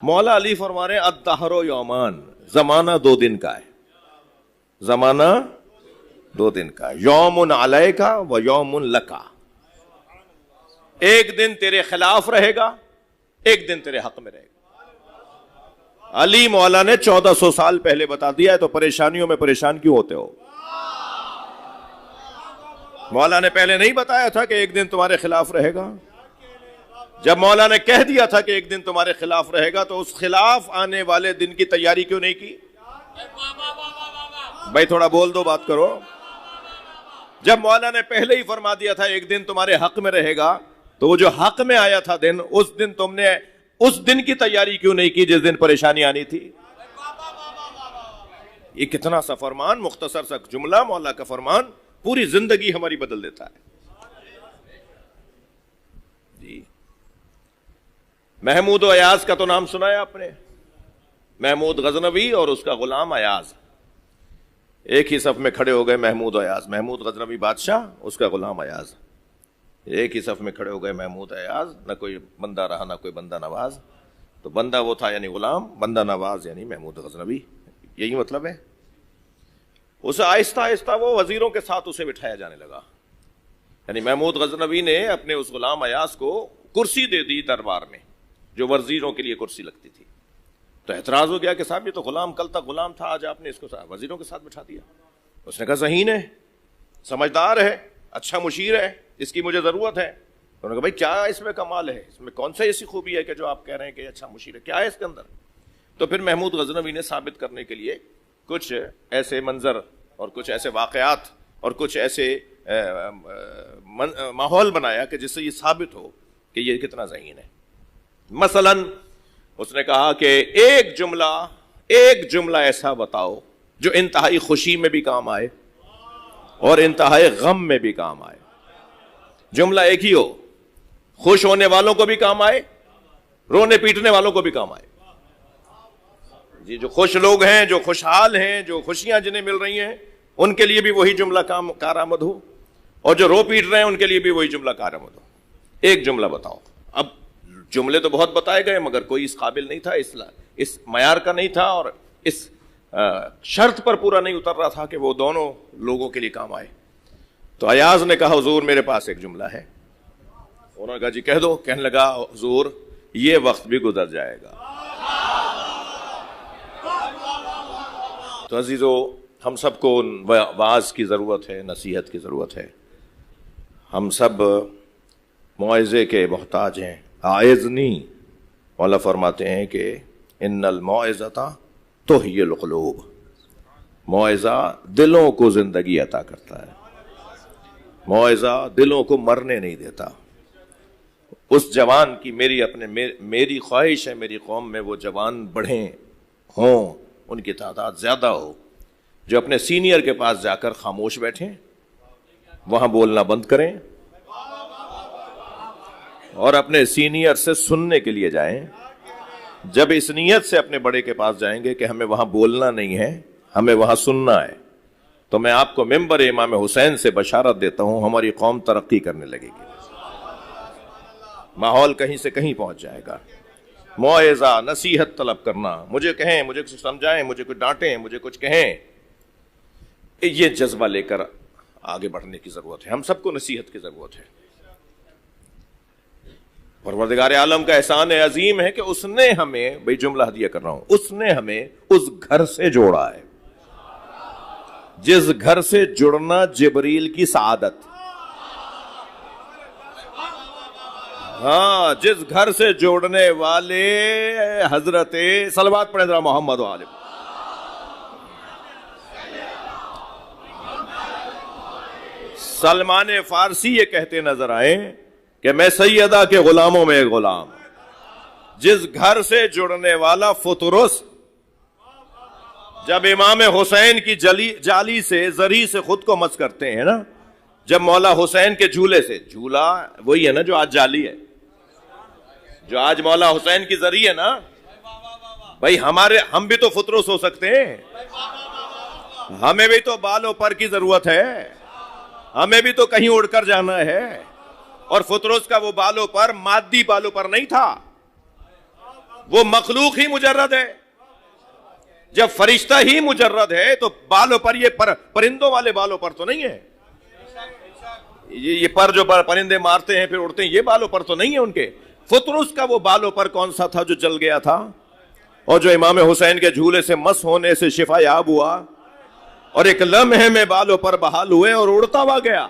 मौला अली फरमा रहे अद्दहरो यौमान, जमाना 2 दिन का है, जमाना 2 दिन का है। यौमुन अलैका व यौमुन लका, एक दिन तेरे खिलाफ रहेगा, एक दिन तेरे हक में रहेगा। अली मौला ने 1400 साल पहले बता दिया है, तो परेशानियों में परेशान क्यों होते हो? मौला ने पहले नहीं बताया था कि एक दिन तुम्हारे खिलाफ रहेगा? जब मौला ने कह दिया था कि एक दिन तुम्हारे खिलाफ रहेगा, तो उस खिलाफ आने वाले दिन की तैयारी क्यों नहीं की? भाई थोड़ा बोल दो, बात करो। जब मौला ने पहले ही फरमा दिया था एक दिन तुम्हारे हक में रहेगा, तो वो जो हक में आया था दिन, उस दिन तुमने उस दिन की तैयारी क्यों नहीं की जिस दिन परेशानी आनी थी? ये कितना सा फरमान, मुख्तसर सा जुमला, मौला का फरमान पूरी जिंदगी हमारी बदल देता है जी। महमूद अयाज का तो नाम सुना है आपने, महमूद गजनवी और उसका गुलाम अयाज एक ही सफ में खड़े हो गए। महमूद अयाज, महमूद गजनवी बादशाह, उसका गुलाम अयाज, एक ही सफ में खड़े हो गए। महमूद अयाज, न कोई बंदा रहा ना कोई बंदा नवाज, तो बंदा वो था यानी गुलाम, बंदा नवाज यानी महमूद गजनवी, यही मतलब है। उसे आहिस्ता आहिस्ता वो वजीरों के साथ उसे बिठाया जाने लगा। यानी महमूद गजनवी ने अपने उस गुलाम अयाज को कुर्सी दे दी दरबार में, जो वजीरों के लिए कुर्सी लगती थी। तो एतराज हो गया कि साहब ये तो गुलाम कल तक गुलाम था, आज आपने इसको वजीरों के साथ बिठा दिया। उसने कहा ज़हीन है, समझदार है, अच्छा मुशीर है, इसकी मुझे जरूरत है। तो उन्होंने कहा भाई क्या इसमें कमाल है, इसमें कौन सा ऐसी खूबी है कि जो आप कह रहे हैं कि अच्छा मुशीर है, क्या है इसके अंदर? तो फिर महमूद गजनवी ने साबित करने के लिए कुछ ऐसे मंजर और कुछ ऐसे वाकयात और कुछ ऐसे माहौल बनाया कि जिससे ये साबित हो कि ये कितना ज़हीन है। मसलन उसने कहा कि एक जुमला ऐसा बताओ जो इंतहाई खुशी में भी काम आए और इंतहाई गम में भी काम आए। जुमला एक ही हो, खुश होने वालों को भी काम आए, रोने पीटने वालों को भी काम आए जी। जो खुश लोग हैं, जो खुशहाल हैं, जो खुशियां जिन्हें मिल रही हैं, उनके लिए भी वही जुमला कारआमद हो, और जो रो पीट रहे हैं उनके लिए भी वही जुमला कारआमद हो। एक जुमला बताओ। अब जुमले तो बहुत बताए गए, मगर कोई इस काबिल नहीं था, इस मयार का नहीं था, और इस शर्त पर पूरा नहीं उतर रहा था कि वो दोनों लोगों के लिए काम आए। तो अयाज ने कहा हुजूर मेरे पास एक जुमला है। उन्होंने कहा जी कह दो। कहने लगा हुजूर ये वक्त भी गुजर जाएगा। तो अजीजों, हम सबको वाज की जरूरत है, नसीहत की जरूरत है। हम सब मौइज़े के मोहताज हैं। आइज़नी मौला फरमाते हैं कि इन्नल मौइज़ता तुहिय्युल क़ुलूब, मौइज़ा दिलों को जिंदगी अता करता है, मौइज़ा दिलों को मरने नहीं देता। उस जवान की मेरी ख्वाहिश है मेरी कौम में वो जवान बढ़े हों, उनकी तादाद ज्यादा हो, जो अपने सीनियर के पास जाकर खामोश बैठें, वहां बोलना बंद करें और अपने सीनियर से सुनने के लिए जाएं। जब इस नीयत से अपने बड़े के पास जाएंगे कि हमें वहां बोलना नहीं है, हमें वहां सुनना है, तो मैं आपको मिंबर इमाम हुसैन से बशारत देता हूं, हमारी कौम तरक्की करने लगेगी, माहौल कहीं से कहीं पहुंच जाएगा। मौइज़ा, नसीहत तलब करना, मुझे कहें, मुझे कुछ समझाएं, मुझे कुछ डांटें, मुझे कुछ कहें, ये जज्बा लेकर आगे बढ़ने की जरूरत है। हम सबको नसीहत की जरूरत है। परवरदिगार आलम का एहसान अजीम है कि उसने हमें, भाई जुमला हदिया कर रहा हूं, उसने हमें उस घर से जोड़ा है जिस घर से जुड़ना जिब्रील की सआदत, हाँ, जिस घर से जोड़ने वाले हजरत सलवात पढ़े जरा मोहम्मद वाले। सलमान फारसी ये कहते नजर आए कि मैं सैयदा के गुलामों में एक गुलाम। जिस घर से जुड़ने वाला फुतुरुस, जब इमाम हुसैन की जाली से, जरी से खुद को मस करते हैं ना, जब मौला हुसैन के झूले से, झूला वही है ना जो आज जाली है, जो आज मौला हुसैन की जरी है ना, भाई हम भी तो फुतरुस हो सकते हैं, हमें भी तो बालों पर की जरूरत है, हमें भी तो कहीं उड़कर जाना है। और फुतरुस का वो बालों पर मादी बालों पर नहीं था, وہ مخلوق ہی مجرد ہے. جب فرشتہ ہی مجرد ہے تو بالوں پر یہ پرندوں والے بالوں پر تو نہیں ہے. یہ پر جو پرندے مارتے ہیں پھر اڑتے ہیں، یہ بالوں پر تو نہیں ہے ان کے. فطرس کا وہ بالوں پر کون سا تھا جو جل گیا تھا، اور جو امام حسین کے جھولے سے مس ہونے سے شفا یاب ہوا اور ایک لمحے میں بالوں پر بحال ہوئے اور اڑتا ہوا گیا.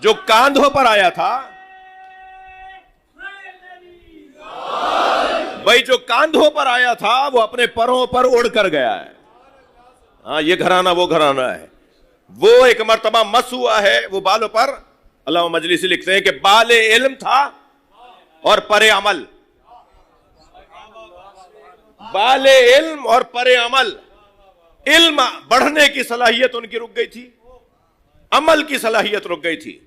جو کاندھوں پر آیا تھا، بھائی جو کاندھوں پر آیا تھا وہ اپنے پروں پر اڑ کر گیا ہے. ہاں، یہ گھرانہ وہ گھرانہ ہے. وہ ایک مرتبہ مس ہوا ہے وہ بالوں پر. علامہ مجلسی لکھتے ہیں کہ بال علم تھا اور پر عمل. بال علم اور پر عمل. علم بڑھنے کی صلاحیت ان کی رک گئی تھی، عمل کی صلاحیت رک گئی تھی.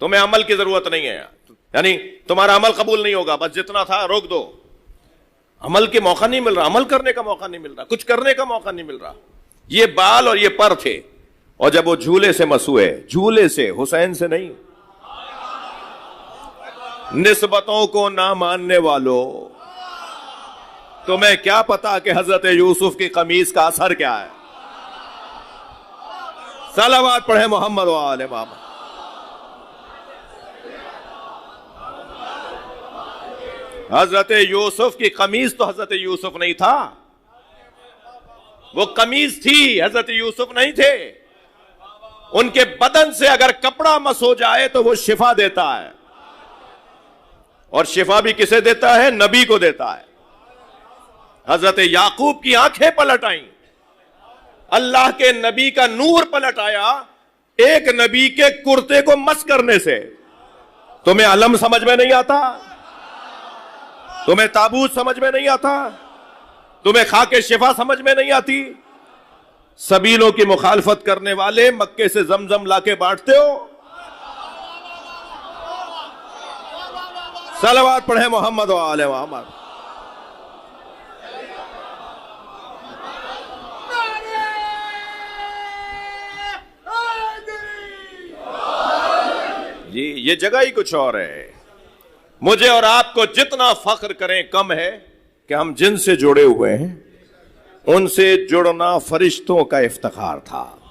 تمہیں عمل کی ضرورت نہیں ہے، یعنی تمہارا عمل قبول نہیں ہوگا، بس جتنا تھا روک دو. عمل کے موقع نہیں مل رہا، عمل کرنے کا موقع نہیں مل رہا، کچھ کرنے کا موقع نہیں مل رہا. یہ بال اور یہ پر تھے. اور جب وہ جھولے سے مسوئے، جھولے سے، حسین سے نہیں. نسبتوں کو نہ ماننے والوں، تمہیں کیا پتا کہ حضرت یوسف کی قمیص کا اثر کیا ہے؟ صلوات پڑھیں محمد و آل محمد. حضرت یوسف کی قمیص تو حضرت یوسف نہیں تھا، وہ قمیص تھی، حضرت یوسف نہیں تھے. ان کے بدن سے اگر کپڑا مس ہو جائے تو وہ شفا دیتا ہے، اور شفا بھی کسے دیتا ہے؟ نبی کو دیتا ہے. حضرت یعقوب کی آنکھیں پلٹ آئیں، اللہ کے نبی کا نور پلٹ آیا ایک نبی کے کرتے کو مس کرنے سے. تمہیں علم سمجھ میں نہیں آتا؟ تمہیں تابوت سمجھ میں نہیں آتا؟ تمہیں خاک شفا سمجھ میں نہیں آتی؟ سبیلوں کی مخالفت کرنے والے مکے سے زمزم لا کے بانٹتے ہو. صلوات پڑھیں محمد و آل محمد. جی یہ جگہ ہی کچھ اور ہے. مجھے اور آپ کو جتنا فخر کریں کم ہے کہ ہم جن سے جڑے ہوئے ہیں ان سے جڑنا فرشتوں کا افتخار تھا.